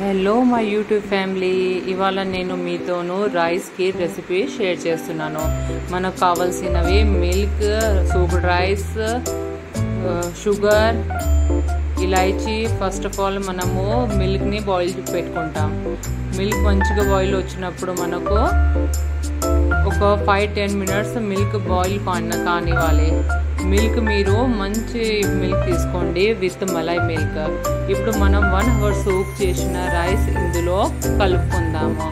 Hello my YouTube family, ఇవాళ నేను మీతోను rice kheer recipe share చేస్తున్నాను. మనకు కావాల్సినవి milk, soup rice, sugar, elaichi. First of all మనము మిల్క్ని బాయిల్ పెట్టుకుంటాం. మిల్క్ మంచిగా బాయిల్ వచ్చినప్పుడు మనకు ఒక 5-10 మినిట్స్ మిల్క్ బాయిల్ కానివ్వాలి. మిల్క్ మీరు మంచి మిల్క్ తీసుకోండి విత్ మలై మిల్క్. ఇప్పుడు మనం 1 అవర్ సోక్ చేసిన రైస్ ఇందులో కలుపుకుందాము.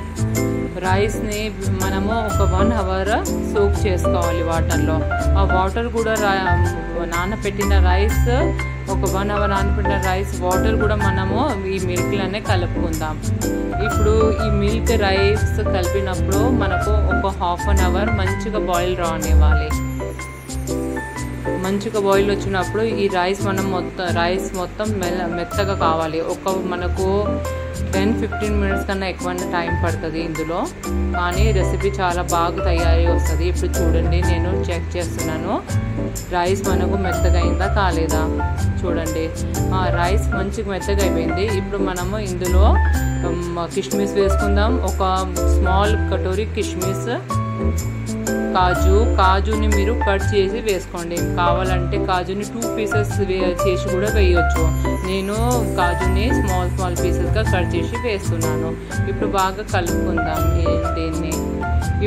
రైస్ని మనము ఒక 1 అవర్ సోక్ చేసుకోవాలి వాటర్లో. ఆ వాటర్ కూడా నానబెట్టిన రైస్, ఒక 1 అవర్ నానబెట్టిన రైస్ వాటర్ కూడా మనము ఈ మిల్క్లోనే కలుపుకుందాం. ఇప్పుడు ఈ మిల్క్ రైస్ కలిపినప్పుడు మనకు ఒక 1/2 అవర్ మంచిగా బాయిల్ రానివ్వాలి. మంచిగా బాయిల్ వచ్చినప్పుడు ఈ రైస్ మొత్తం మెత్తగా కావాలి. మనకు 10-15 మినిట్స్ కన్నా ఎక్కువ టైం పడుతుంది ఇందులో, కానీ రెసిపీ చాలా బాగా తయారీ వస్తుంది. ఇప్పుడు చూడండి, నేను చెక్ చేస్తున్నాను రైస్ మనకు మెత్తగా అయిందా కాలేదా. చూడండి, రైస్ మంచిగా మెత్తగా అయిపోయింది. ఇప్పుడు మనము ఇందులో కిష్మిస్ వేసుకుందాం. ఒక స్మాల్ కటోరీ కిష్మిస్, కాజుని మీరు కట్ చేసి వేసుకోండి. కావాలంటే కాజుని 2 పీసెస్ చేసి కూడా వేయవచ్చు. నేను కాజుని స్మాల్ పీసెస్గా కట్ చేసి వేస్తున్నాను. ఇప్పుడు బాగా కలుపుకుందాం దీన్ని.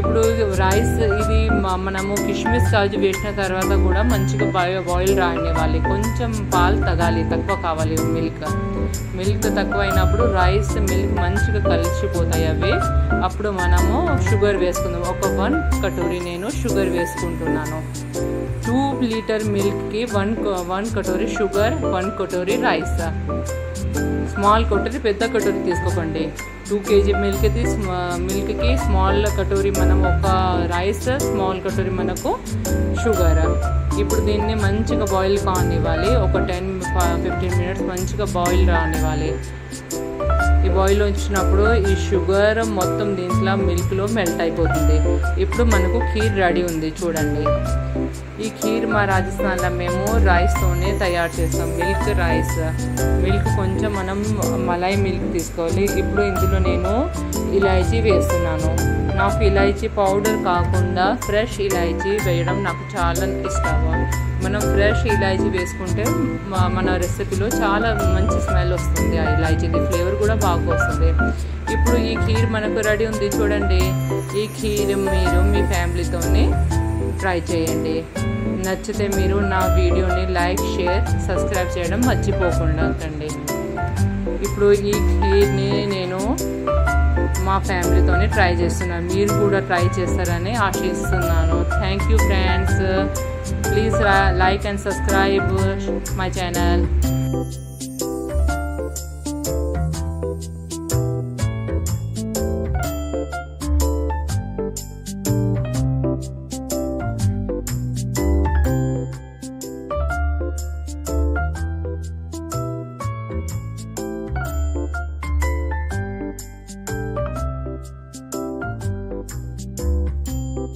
ఇప్పుడు రైస్ ఇది మనము కిష్మిస్ కాజు వేసిన తర్వాత కూడా మంచిగా బాయిల్ రానివ్వాలి. కొంచెం పాలు తగాలి, తక్కువ కావాలి మిల్క్ తక్కువ అయినప్పుడు రైస్ మిల్క్ మంచిగా కలిసిపోతాయి అవి. అప్పుడు మనము షుగర్ వేసుకుందాం. ఒక 1 కటోరీ నేను షుగర్ వేసుకుంటున్నాను. 2 లీటర్ మిల్క్కి 1 కటోరీ షుగర్, 1 కటోరీ రైస్. స్మాల్ కటోరీ, పెద్ద కటోరీ తీసుకోకండి. 2 kg మిల్క్కి స్మాల్ కటోరీ మనం ఒక రైస్, స్మాల్ కటోరీ మనకు షుగర్. ఇప్పుడు దీన్ని మంచిగా బాయిల్ కానివ్వాలి. ఒక 10-15 మినిట్స్ మంచిగా బాయిల్ రానివ్వాలి. ఈ బాయిల్ వచ్చినప్పుడు ఈ షుగర్ మొత్తం దీంట్లో మిల్క్లో మెల్ట్ అయిపోతుంది. ఇప్పుడు మనకు ఖీర్ రెడీ ఉంది. చూడండి, ఈ ఖీర్ మా రాజస్థాన్లో మేము రైస్తోనే తయారు చేస్తాం. మిల్క్ కొంచెం మనం మలై మిల్క్ తీసుకోవాలి. ఇప్పుడు ఇందులో నేను ఇలాచీ వేస్తున్నాను. నాకు ఇలాచీ పౌడర్ కాకుండా ఫ్రెష్ ఇలాచీ వేయడం నాకు చాలా ఇష్టం. మనం ఫ్రెష్ ఇలాచీ వేసుకుంటే మన రెసిపీలో చాలా మంచి స్మెల్ వస్తుంది. ఆ ఇలాచీది ఫ్లేవర్ కూడా బాగా వస్తుంది. ఇప్పుడు ఈ ఖీర్ మనకు రెడీ ఉంది. చూడండి, ఈ ఖీర్ మీరు మీ ఫ్యామిలీతోనే ట్రై చేయండి. నచ్చితే మీరు నా వీడియోని లైక్, షేర్, సబ్స్క్రైబ్ చేయడం మర్చిపోకుండా కండి. ఇప్పుడు ఈ ఖీర్ని నేను మా ఫ్యామిలీతోనే ట్రై చేస్తున్నాను. మీరు కూడా ట్రై చేస్తారని ఆశిస్తున్నాను. Thank you friends. Please like and subscribe my channel.